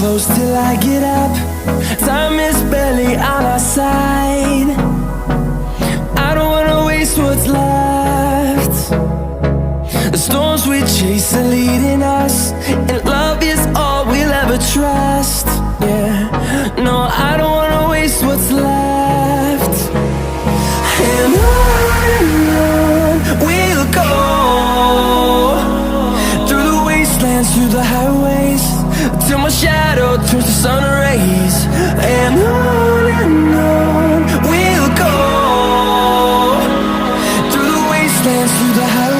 close till I get up. Time is barely on our side. I don't wanna waste what's left. The storms we chase are leading us, and love is all we'll ever trust. Yeah, no, I don't wanna waste what's left. And on we'll go, through the wastelands, through the highways, till my shadow turns to sun rays. And on we'll go, through the wastelands, through the highways.